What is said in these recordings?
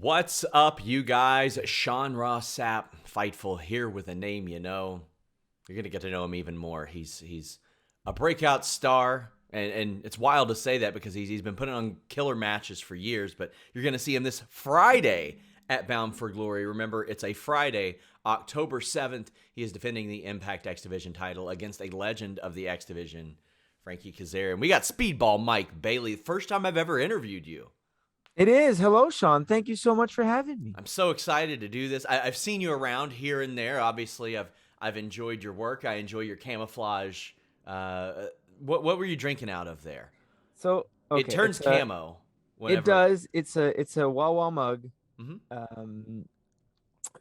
What's up, you guys? Sean Ross Sapp, Fightful, here with a name you know. You're going to get to know him even more. He's a breakout star, and it's wild to say that because he's been putting on killer matches for years, but you're going to see him this Friday at Bound for Glory. Remember, it's a Friday, October 7th. He is defending the Impact X Division title against a legend of the X Division, Frankie Kazarian. We got Speedball Mike Bailey. First time I've ever interviewed you. It is. Hello, Sean. Thank you so much for having me. I'm so excited to do this. I've seen you around here and there. Obviously, I've enjoyed your work. I enjoy your camouflage. What were you drinking out of there? So It turns camo. It does. It's a Wawa mug. Mhm.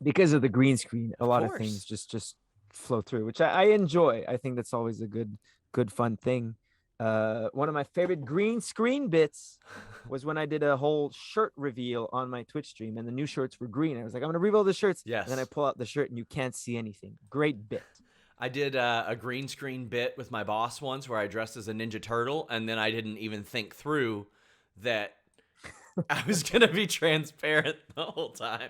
Because of the green screen, a lot of course. things just flow through, which I enjoy. I think that's always a good fun thing. One of my favorite green screen bits was when I did a whole shirt reveal on my Twitch stream, and the new shirts were green. I was like, I'm gonna reveal the shirts. Yes. And then I pull out the shirt, and you can't see anything. Great bit. I did a green screen bit with my boss once where I dressed as a Ninja Turtle, and then I didn't even think through that I was going to be transparent the whole time.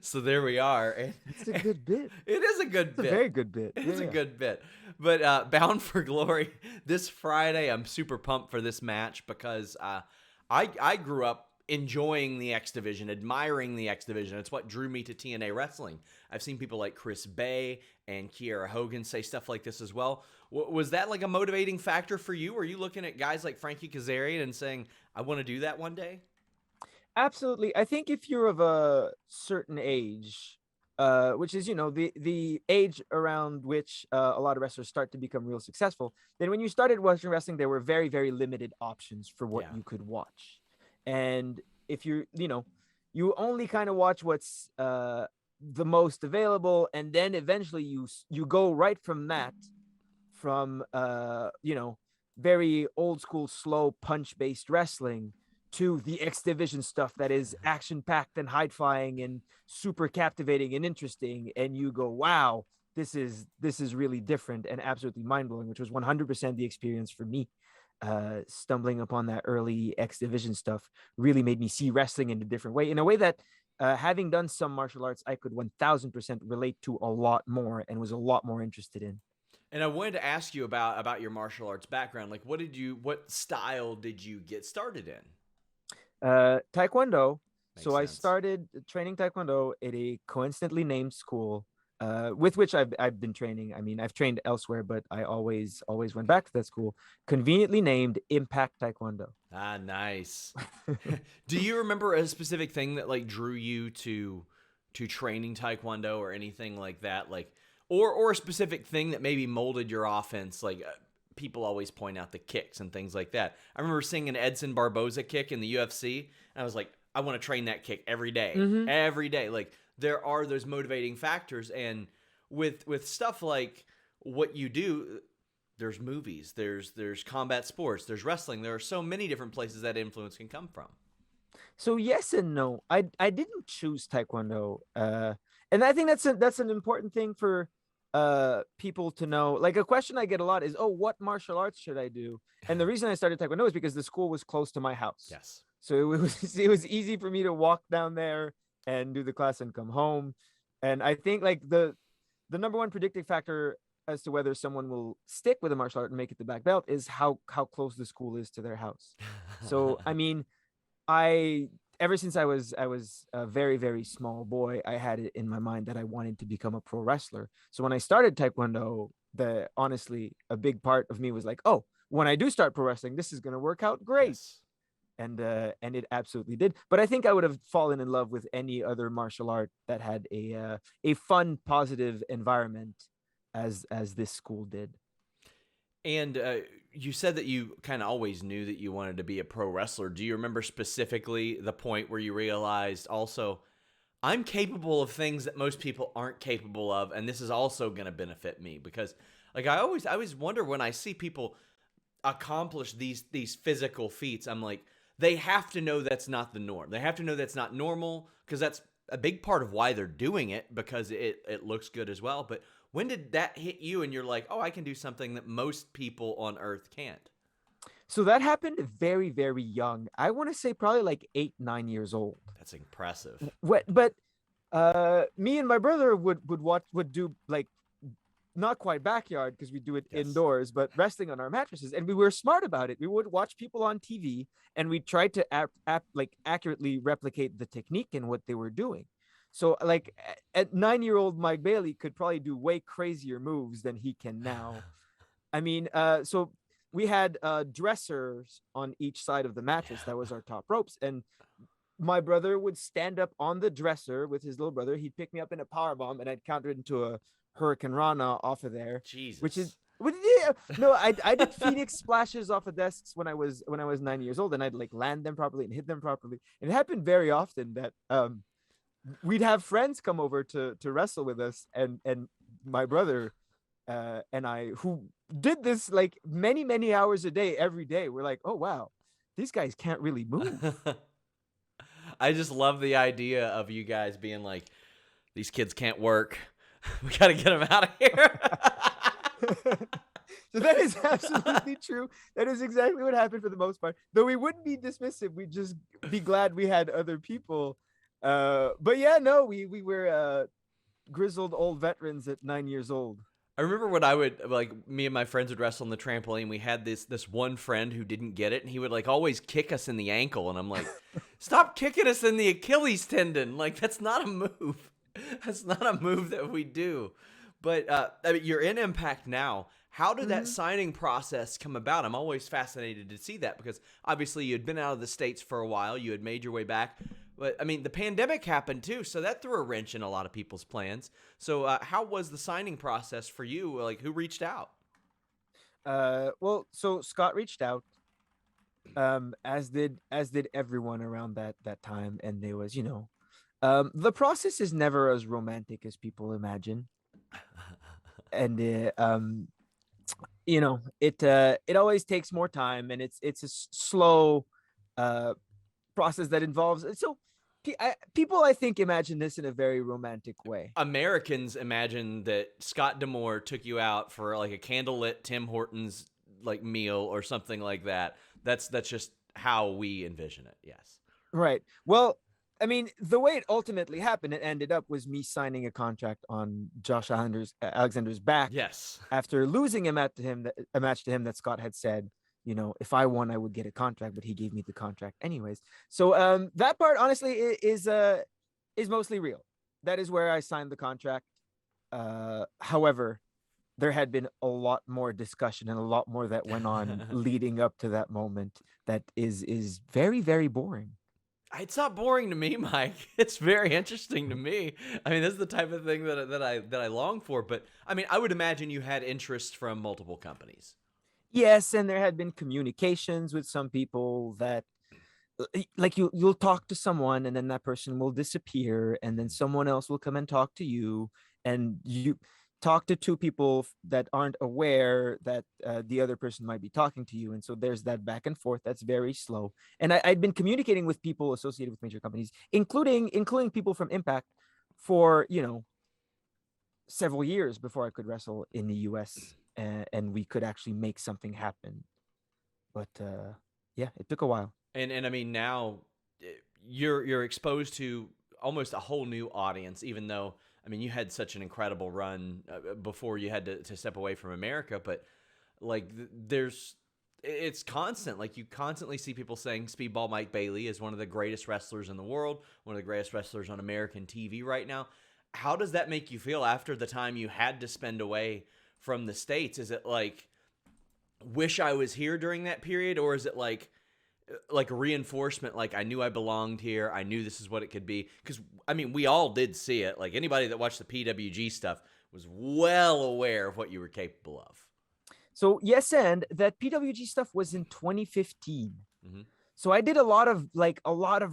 So there we are. It's a good bit. It is a good bit. It's a very good bit. It is a good bit. But Bound for Glory this Friday, I'm super pumped for this match because I grew up enjoying the X Division, admiring the X Division. It's what drew me to TNA Wrestling. I've seen people like Chris Bay and Kiera Hogan say stuff like this as well. Was that like a motivating factor for you? Were you looking at guys like Frankie Kazarian and saying, I want to do that one day? Absolutely. I think if you're of a certain age, which is, the age around which a lot of wrestlers start to become real successful, then when you started watching wrestling, there were very, very limited options for what you could watch. And if you only kind of watch what's the most available, and then eventually you go right from that, from very old school, slow punch based wrestling to the X Division stuff that is action packed and high flying and super captivating and interesting. And you go, wow, this is really different and absolutely mind blowing, which was 100% the experience for me. Stumbling upon that early X Division stuff really made me see wrestling in a different way, in a way that having done some martial arts, I could 1000% relate to a lot more and was a lot more interested in. And I wanted to ask you about your martial arts background. Like, what style did you get started in? Taekwondo. Makes so I sense. started training Taekwondo at a coincidentally named school, with which I've been training. I mean, I've trained elsewhere, but I always went back to that school, conveniently named Impact Taekwondo. Ah, nice. Do you remember a specific thing that like drew you to training Taekwondo or anything like that? Like, or a specific thing that maybe molded your offense? Like, people always point out the kicks and things like that. I remember seeing an Edson Barboza kick in the UFC, and I was like, I want to train that kick every day. Mm-hmm. Every day. Like, there are those motivating factors, and with stuff like what you do, there's movies, there's combat sports, there's wrestling. There are so many different places that influence can come from. So yes and no. I didn't choose Taekwondo, and I think that's an important thing for people to know. Like, a question I get a lot is, oh, what martial arts should I do? And the reason I started Taekwondo is because the school was close to my house. Yes. So it was easy for me to walk down there and do the class and come home. And I think like the number one predictive factor as to whether someone will stick with a martial art and make it the black belt is how close the school is to their house. So I mean, ever since I was a very, very small boy, I had it in my mind that I wanted to become a pro wrestler. So when I started Taekwondo, honestly, a big part of me was like, oh, when I do start pro wrestling, this is going to work out great. Yes. And it absolutely did. But I think I would have fallen in love with any other martial art that had a fun, positive environment as this school did. And you said that you kind of always knew that you wanted to be a pro wrestler. Do you remember specifically the point where you realized also, I'm capable of things that most people aren't capable of, and this is also going to benefit me? Because like I always wonder when I see people accomplish these physical feats, I'm like, they have to know that's not the norm. They have to know that's not normal, because that's a big part of why they're doing it, because it looks good as well. But when did that hit you and you're like, oh, I can do something that most people on earth can't? So that happened very, very young. I want to say probably like 8, 9 years old. That's impressive. But me and my brother would do like not quite backyard because we do it Yes. indoors, but resting on our mattresses. And we were smart about it. We would watch people on TV and we tried to like accurately replicate the technique and what they were doing. So like at 9-year-old Mike Bailey could probably do way crazier moves than he can now. I mean, so we had dressers on each side of the mattress. That was our top ropes. And my brother would stand up on the dresser with his little brother. He'd pick me up in a power bomb, and I'd counter it into a Hurricane Rana off of there. Jesus. Which is yeah, no, I did Phoenix splashes off of desks when I was 9 years old, and I'd like land them properly and hit them properly. And it happened very often that we'd have friends come over to wrestle with us, and my brother and I, who did this like many hours a day every day, we're like, oh wow, these guys can't really move. I just love the idea of you guys being like, these kids can't work. We got to get them out of here. So that is absolutely true. That is exactly what happened for the most part. Though we wouldn't be dismissive, we'd just be glad we had other people. But yeah, no, we were grizzled old veterans at 9 years old. I remember when I would, like, me and my friends would wrestle on the trampoline. We had this one friend who didn't get it, and he would like always kick us in the ankle, and I'm like, stop kicking us in the Achilles tendon. Like, that's not a move. That's not a move that we do. But I mean, you're in Impact now. How did that signing process come about? I'm always fascinated to see that because obviously you had been out of the States for a while. You had made your way back. But, I mean, the pandemic happened too, so that threw a wrench in a lot of people's plans. So how was the signing process for you? Like, who reached out? Well, so Scott reached out, as did everyone around that time, and there was, the process is never as romantic as people imagine, and it always takes more time, and it's a slow process that involves so. People, I think, imagine this in a very romantic way. Americans imagine that Scott D'Amore took you out for like a candlelit Tim Hortons like meal or something like that. That's just how we envision it. Yes. Right. Well, I mean, the way it ultimately happened, it ended up was me signing a contract on Josh Alexander's back. Yes. After losing a match to him that Scott had said, if I won, I would get a contract, but he gave me the contract anyways. So that part, honestly, is mostly real. That is where I signed the contract. However, there had been a lot more discussion and a lot more that went on leading up to that moment that is very, very boring. It's not boring to me, Mike. It's very interesting to me. I mean, this is the type of thing that I long for. But I mean, I would imagine you had interest from multiple companies. Yes, and there had been communications with some people that like you'll talk to someone and then that person will disappear and then someone else will come and talk to you and you talk to two people that aren't aware that the other person might be talking to you, and so there's that back and forth that's very slow. And I'd been communicating with people associated with major companies, including people from Impact, for several years before I could wrestle in the US and we could actually make something happen. But yeah, it took a while. And I mean, now you're exposed to almost a whole new audience, even though, I mean, you had such an incredible run before you had to step away from America. But like, it's constant. Like, you constantly see people saying Speedball Mike Bailey is one of the greatest wrestlers in the world, one of the greatest wrestlers on American TV right now. How does that make you feel after the time you had to spend away from the States? Is it like, wish I was here during that period? Or is it like a reinforcement, like I knew I belonged here, I knew this is what it could be? Because, I mean, we all did see it. Like, anybody that watched the PWG stuff was well aware of what you were capable of. So, yes, and that PWG stuff was in 2015. Mm-hmm. So I did a lot of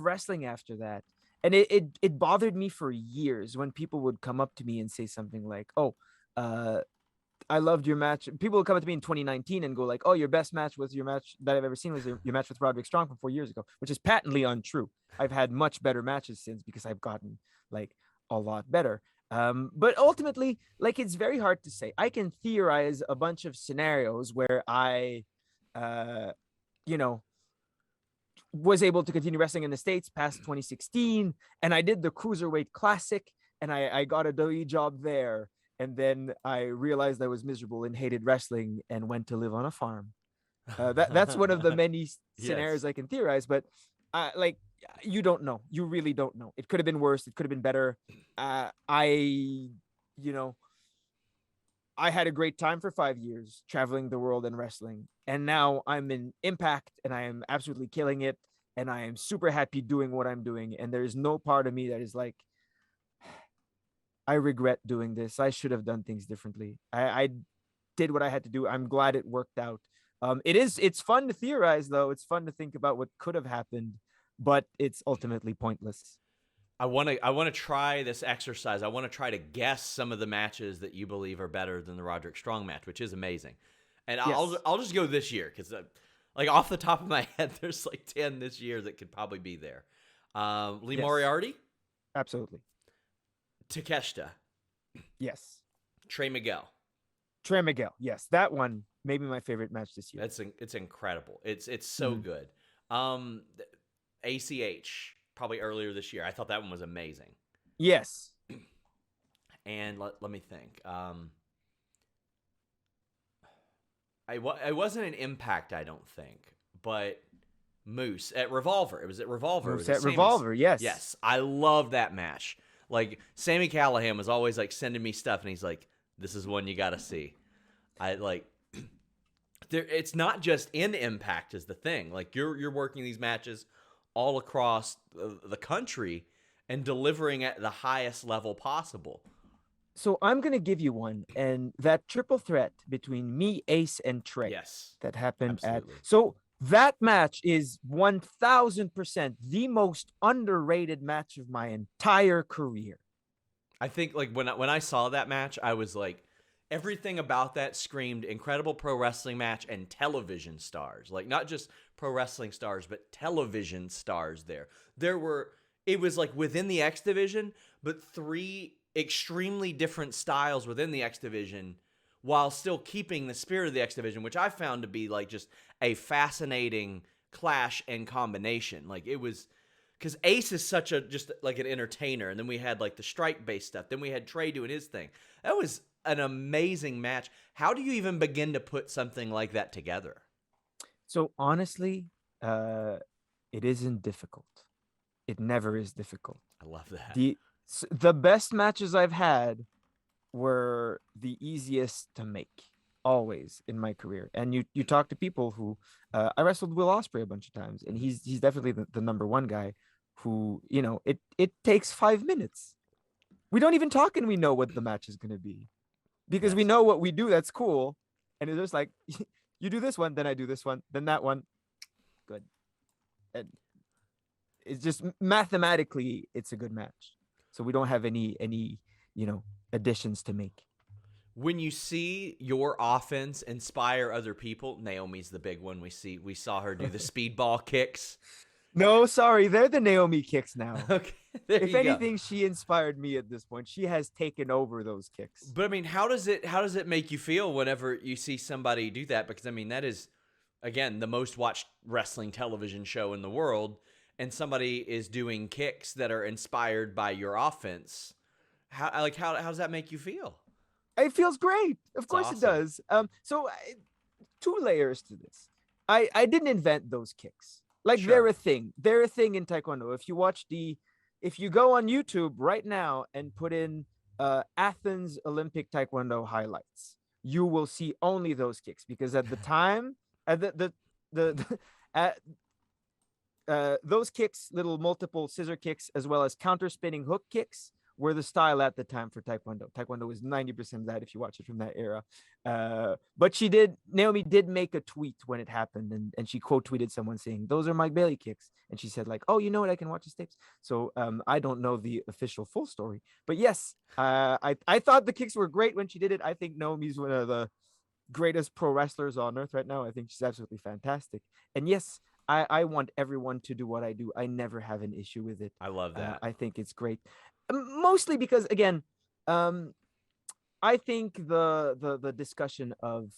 wrestling after that. And it bothered me for years when people would come up to me and say something like, oh, I loved your match. People would come up to me in 2019 and go like, oh, your best match was your match that I've ever seen was your match with Roderick Strong from 4 years ago, which is patently untrue. I've had much better matches since because I've gotten like a lot better. But ultimately, like, it's very hard to say. I can theorize a bunch of scenarios where I you know, was able to continue wrestling in the States past 2016. And I did the Cruiserweight Classic, and I got a WWE job there. And then I realized I was miserable and hated wrestling and went to live on a farm. That's one of the many Yes. scenarios I can theorize, but like, you don't know. You really don't know. It could have been worse. It could have been better. You know, I had a great time for 5 years traveling the world and wrestling. And now I'm in Impact and I am absolutely killing it. And I am super happy doing what I'm doing. And there's no part of me that is like, I regret doing this. I should have done things differently. I did what I had to do. I'm glad it worked out. It's fun to theorize though. It's fun to think about what could have happened, but it's ultimately pointless. I want to try this exercise. I want to try to guess some of the matches that you believe are better than the Roderick Strong match, which is amazing. And Yes. I'll just go this year because like off the top of my head, there's like 10 this year that could probably be there. Lee Yes. Moriarty, Absolutely. Takeshita, Yes. Trey Miguel. Trey Miguel. Yes. That one maybe my favorite match this year. It's incredible. It's so good. ACH probably earlier this year. I thought that one was amazing. Yes. And let me think. I wasn't an Impact, I don't think, but Moose at Revolver. It was at Revolver. Moose It was at Revolver. Yes. Yes, I love that match. Like Sammy Callahan was always like sending me stuff, and he's like, "This is one you got to see." I like. It's not just in Impact is the thing. Like you're working these matches all across the country and delivering at the highest level possible. So I'm gonna give you one, and that triple threat between me, Ace, and Trey Yes, that happened absolutely. so that match is 1000% the most underrated match of my entire career. I think like when I saw that match, I was like, everything about that screamed incredible pro wrestling match and television stars. Like not just pro wrestling stars, but television stars there. It was like within the X division, but three extremely different styles within the X division while still keeping the spirit of the X division, which I found to be like just a fascinating clash and combination. Like it was because Ace is such a just like an entertainer, and then we had like the strike based stuff. Then we had Trey doing his thing. That was an amazing match. How do you even begin to put something like that together? So honestly, it isn't difficult. It never is difficult. I love that. The best matches I've had were the easiest to make always in my career. And you talk to people who I wrestled Will Ospreay a bunch of times, and he's definitely the number one guy who, it takes 5 minutes. We don't even talk and we know what the match is gonna be. Because we Yes. know what we do that's cool. And it's just like you do this one, then I do this one, then that one. Good. And it's just mathematically it's a good match. So we don't have any additions to make. When you see your offense inspire other people, Naomi's the big one. We saw her do the speedball kicks. No, sorry, they're the Naomi kicks now. Okay, there If you go. anything, she inspired me at this point. She has taken over those kicks. But I mean, how does it make you feel whenever you see somebody do that? Because I mean, that is again the most watched wrestling television show in the world, and somebody is doing kicks that are inspired by your offense. How does that make you feel? It feels great. Of It's course it awesome. does. Two layers to this. I didn't invent those kicks. Like they're Sure. a thing. They're a thing in Taekwondo. If you go on YouTube right now and put in Athens Olympic Taekwondo highlights, you will see only those kicks because at the time, at the at those kicks, little multiple scissor kicks, as well as counter spinning hook kicks, were the style at the time for Taekwondo. Taekwondo was 90% that if you watch it from that era. But Naomi did make a tweet when it happened, and she quote tweeted someone saying, "Those are Mike Bailey kicks." And she said, like, "Oh, you know what? I can watch his tapes." So I don't know the official full story. But yes, I thought the kicks were great when she did it. I think Naomi's one of the greatest pro wrestlers on earth right now. I think she's absolutely fantastic. And yes, I want everyone to do what I do. I never have an issue with it. I love that. I think it's great. Mostly because, again, um, I think the discussion of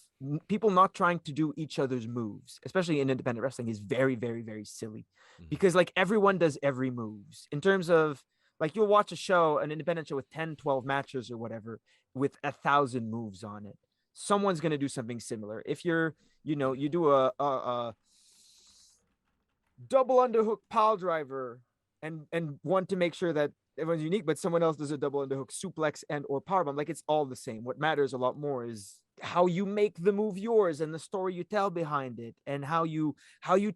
people not trying to do each other's moves, especially in independent wrestling, is very, very, very silly, Mhm. because like everyone does every moves in terms of like you'll watch a show, an independent show with 10, 12 matches or whatever, with 1,000 moves on it. Someone's gonna do something similar. If you're, you do a double underhook pile driver and want to make sure that everyone's unique, but someone else does a double underhook suplex and or powerbomb. Like it's all the same. What matters a lot more is how you make the move yours and the story you tell behind it, and how you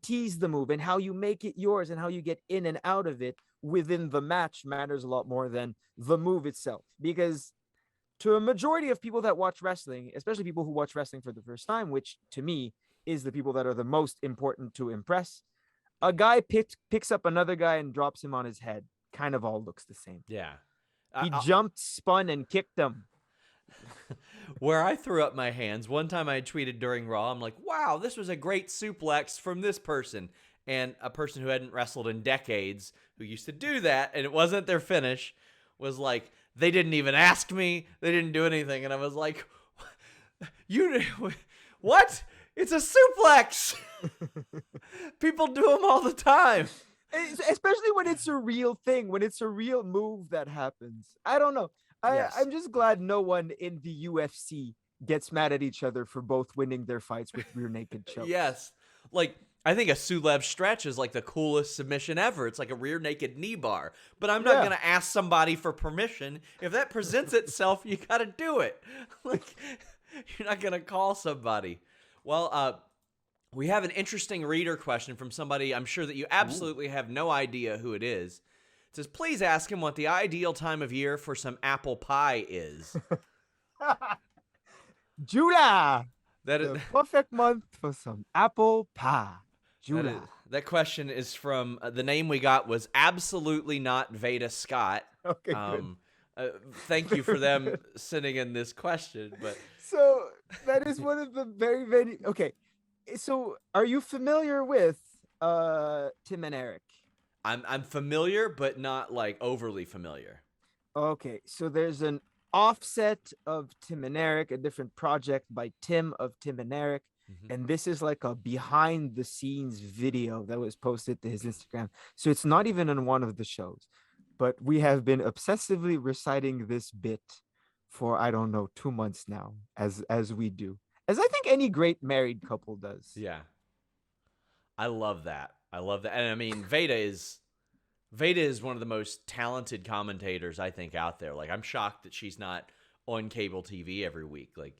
tease the move and how you make it yours and how you get in and out of it within the match matters a lot more than the move itself. Because to a majority of people that watch wrestling, especially people who watch wrestling for the first time, which to me is the people that are the most important to impress, a guy picks up another guy and drops him on his head. Kind of all looks the same. Yeah. He I, jumped, spun, and kicked him. where I threw up my hands, one time I tweeted during Raw, I'm like, wow, this was a great suplex from this person. And a person who hadn't wrestled in decades, who used to do that, and it wasn't their finish, was like, they didn't even ask me. They didn't do anything. And I was like, you, what? It's a suplex. People do them all the time. Especially when it's a real thing, when it's a real move that happens. I don't know. Yes. I'm just glad no one in the UFC gets mad at each other for both winning their fights with rear naked chokes. Yes. Like, I think a Sulev stretch is like the coolest submission ever. It's like a rear naked knee bar. But I'm not Yeah. going to ask somebody for permission. If that presents itself, you got to do it. Like, you're not going to call somebody. Well, we have an interesting reader question from somebody I'm sure that you absolutely have no idea who it is. It says, please ask him what the ideal time of year for some apple pie is. July, That the is, perfect month for some apple pie. July. that question is from the name we got was absolutely not Veda Scott. Okay, good. Thank you for Very them good. sending in this question, but So that is one of the very, very okay. So are you familiar with Tim and Eric? I'm familiar, but not like overly familiar. Okay, so there's an offset of Tim and Eric, a different project by Tim of Tim and Eric. Mhm. And this is like a behind the scenes video that was posted to his Instagram. So it's not even on one of the shows, but we have been obsessively reciting this bit for, I don't know, 2 months now, as we do, as I think any great married couple does. Yeah, I love that. I love that, and I mean, Veda is one of the most talented commentators I think out there. Like, I'm shocked that she's not on cable TV every week. Like,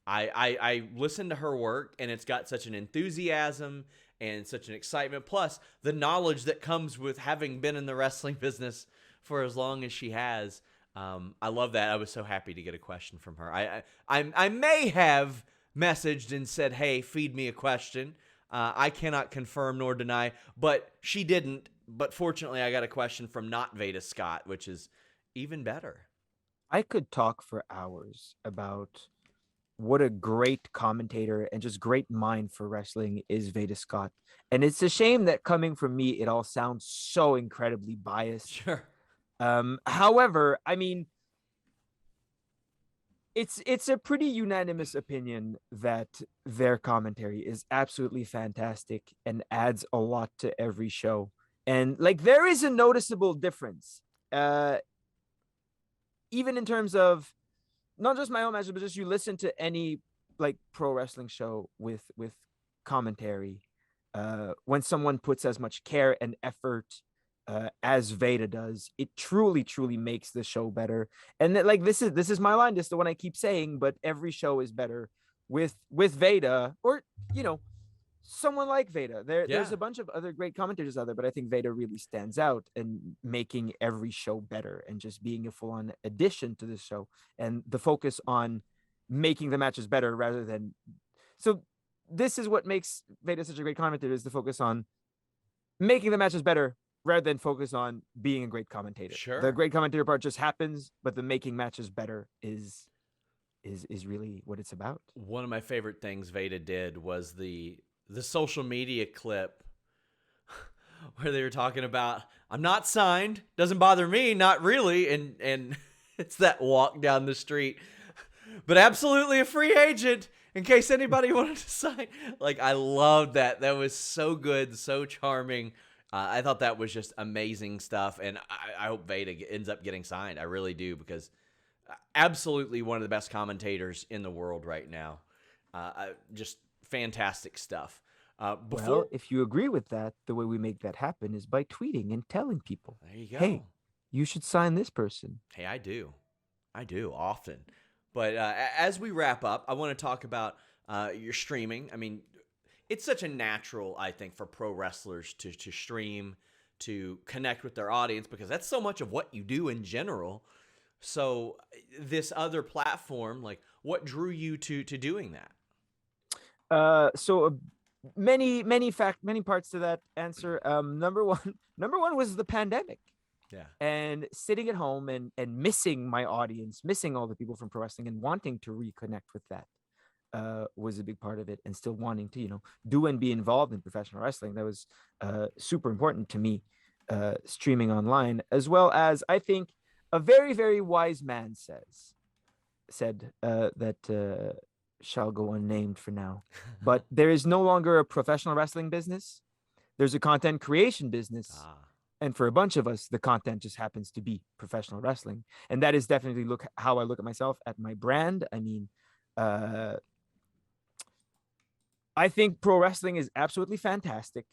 I listen to her work, and it's got such an enthusiasm and such an excitement. Plus, the knowledge that comes with having been in the wrestling business for as long as she has. I love that. I was so happy to get a question from her. I may have messaged and said, "Hey, feed me a question." I cannot confirm nor deny, but she didn't. But fortunately, I got a question from not Veda Scott, which is even better. I could talk for hours about what a great commentator and just great mind for wrestling is Veda Scott. And it's a shame that coming from me, it all sounds so incredibly biased. Sure. However, I mean, it's a pretty unanimous opinion that their commentary is absolutely fantastic and adds a lot to every show. And like there is a noticeable difference. Even in terms of not just my own matches, but just you listen to any like pro wrestling show with commentary, when someone puts as much care and effort as Veda does, it truly, truly makes the show better. And that, like this is my line, this is the one I keep saying, but every show is better with Veda, or someone like Veda. There's a bunch of other great commentators out there, but I think Veda really stands out and making every show better and just being a full-on addition to the show, and the focus on making the matches better rather than. So this is what makes Veda such a great commentator, is the focus on making the matches better rather than focus on being a great commentator. Sure. The great commentator part just happens, but the making matches better is really what it's about. One of my favorite things Veda did was the social media clip where they were talking about, I'm not signed, doesn't bother me, not really, and it's that walk down the street. but absolutely a free agent in case anybody wanted to sign. Like, I loved that. That was so good, so charming. I thought that was just amazing stuff, and I hope Veda ends up getting signed. I really do, because absolutely one of the best commentators in the world right now. Just fantastic stuff. Well, if you agree with that, the way we make that happen is by tweeting and telling people, there you go. hey, you should sign this person. Hey, I do often. But as we wrap up, I want to talk about your streaming. I mean, it's such a natural, I think, for pro wrestlers to stream, to connect with their audience, because that's so much of what you do in general. So this other platform, like, what drew you to doing that? So many parts to that answer. Number one was the pandemic. Yeah. And sitting at home and missing my audience, missing all the people from pro wrestling, and wanting to reconnect with that was a big part of it. And still wanting to, do and be involved in professional wrestling. That was super important to me, streaming online, as well as, I think, a very, very wise man said that shall go unnamed for now. But there is no longer a professional wrestling business. There's a content creation business. And for a bunch of us, the content just happens to be professional wrestling. And that is definitely how I look at myself, at my brand. I mean, I think pro wrestling is absolutely fantastic.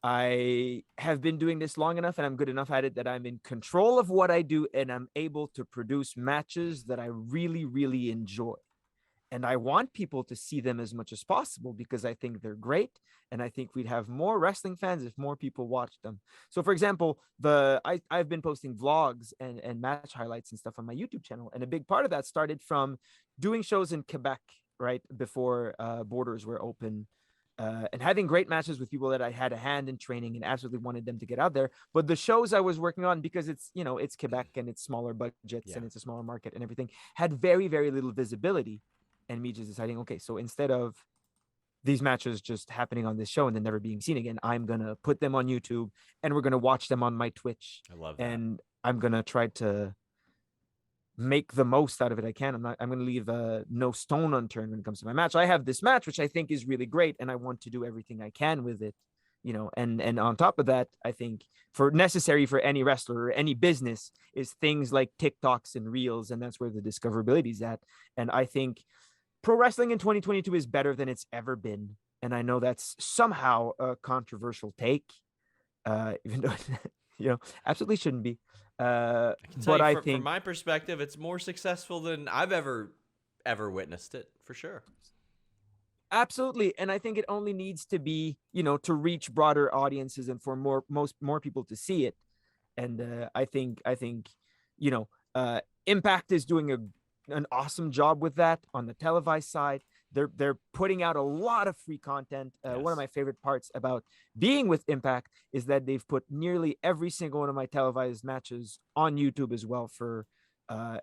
I have been doing this long enough, and I'm good enough at it that I'm in control of what I do, and I'm able to produce matches that I really, really enjoy. And I want people to see them as much as possible, because I think they're great. And I think we'd have more wrestling fans if more people watched them. So, for example, I've been posting vlogs and match highlights and stuff on my YouTube channel. And a big part of that started from doing shows in Quebec, right before borders were open, and having great matches with people that I had a hand in training and absolutely wanted them to get out there. But the shows I was working on, because it's Quebec and it's smaller budgets and it's a smaller market and everything, had very, very little visibility. And me just deciding, okay, so instead of these matches just happening on this show and then never being seen again, I'm going to put them on YouTube, and we're going to watch them on my Twitch. I love that. And I'm going to try to make the most out of it I can. I'm going to leave no stone unturned when it comes to my match. I have this match, which I think is really great, and I want to do everything I can with it. And on top of that, I think necessary for any wrestler or any business is things like TikToks and Reels, and that's where the discoverability is at. And I think pro wrestling in 2022 is better than it's ever been. And I know that's somehow a controversial take, even though, absolutely shouldn't be. I think from my perspective, it's more successful than I've ever witnessed it, for sure. Absolutely. And I think it only needs to be, to reach broader audiences and for more people to see it. And I think, Impact is doing an awesome job with that on the televised side. They're putting out a lot of free content. One of my favorite parts about being with Impact is that they've put nearly every single one of my televised matches on YouTube as well for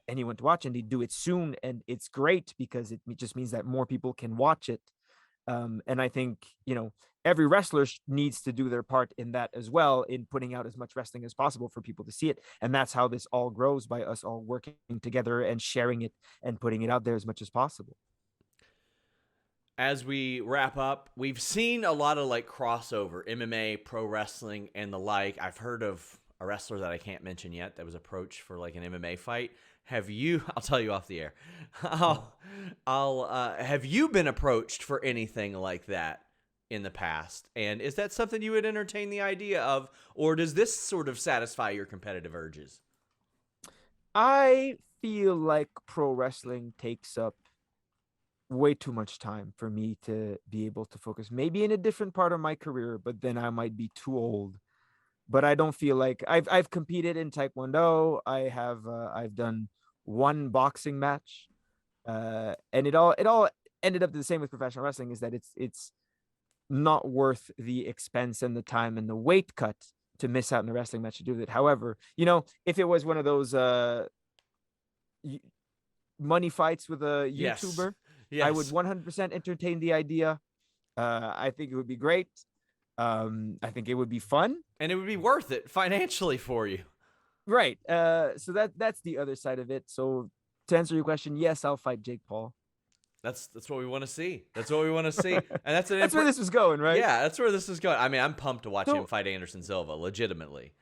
anyone to watch, and they do it soon. And it's great because it just means that more people can watch it. And I think, every wrestler needs to do their part in that as well, in putting out as much wrestling as possible for people to see it. And that's how this all grows, by us all working together and sharing it and putting it out there as much as possible. As we wrap up, we've seen a lot of crossover, MMA, pro wrestling, and the like. I've heard of a wrestler that I can't mention yet that was approached for an MMA fight. Have you? I'll tell you off the air. Have you been approached for anything like that in the past? And is that something you would entertain the idea of, or does this sort of satisfy your competitive urges? I feel like pro wrestling takes up way too much time for me to be able to focus. Maybe in a different part of my career, but then I might be too old. But I don't feel like I've competed in Taekwondo. I've done one boxing match, and it all ended up the same with professional wrestling, is that it's not worth the expense and the time and the weight cut to miss out on a wrestling match to do that. However, if it was one of those money fights with a YouTuber, yes. I would 100% entertain the idea. I think it would be great. I think it would be fun, and it would be worth it financially for you. Right. So that's the other side of it. So to answer your question, yes, I'll fight Jake Paul. That's what we want to see. That's what we want to see, and that's That's where this was going, right? Yeah, that's where this is going. I mean, I'm pumped to watch So- him fight Anderson Silva, legitimately.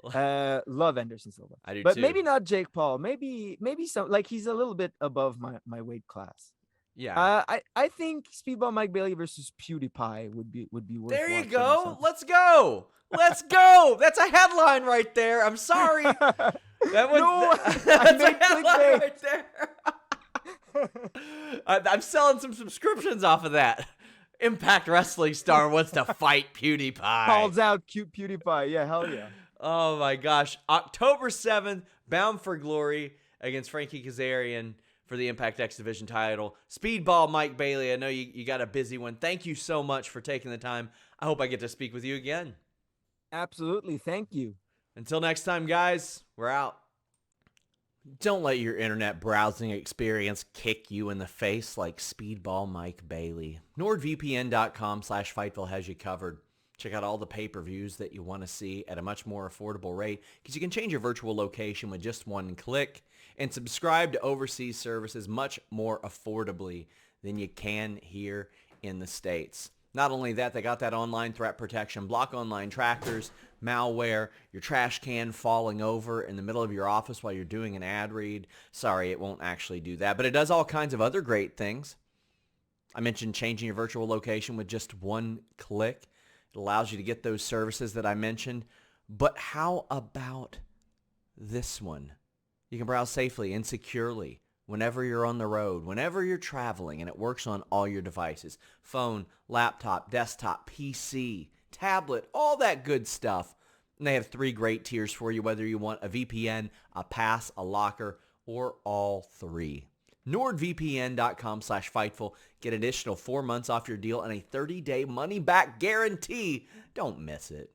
Love Anderson Silva. I do but too. maybe not Jake Paul. Maybe some, like, he's a little bit above my weight class. Yeah. I think Speedball Mike Bailey versus PewDiePie would be worth. There you watching go. or something. Let's go. Let's go. That's a headline right there. I'm sorry. That was No, that's I a made headline clickbait. right there. I'm selling some subscriptions off of that. Impact Wrestling star wants to fight PewDiePie. Calls out cute PewDiePie. Yeah, hell yeah. Oh my gosh. October 7th, Bound for Glory against Frankie Kazarian for the Impact X Division title. Speedball Mike Bailey, I know you got a busy one. Thank you so much for taking the time. I hope I get to speak with you again. Absolutely. Thank you. Until next time, guys, we're out. Don't let your internet browsing experience kick you in the face like Speedball Mike Bailey. NordVPN.com/Fightful has you covered. Check out all the pay-per-views that you want to see at a much more affordable rate because you can change your virtual location with just one click and subscribe to overseas services much more affordably than you can here in the States. Not only that, they got that online threat protection, block online trackers, malware, your trash can falling over in the middle of your office while you're doing an ad read. Sorry, it won't actually do that, but it does all kinds of other great things. I mentioned changing your virtual location with just one click. It allows you to get those services that I mentioned. But how about this one? You can browse safely and securely whenever you're on the road, whenever you're traveling, and it works on all your devices. Phone, laptop, desktop, PC, tablet, all that good stuff. And they have 3 great tiers for you, whether you want a VPN, a pass, a locker, or all 3. NordVPN.com/Fightful. Get additional 4 months off your deal and a 30-day money-back guarantee. Don't miss it.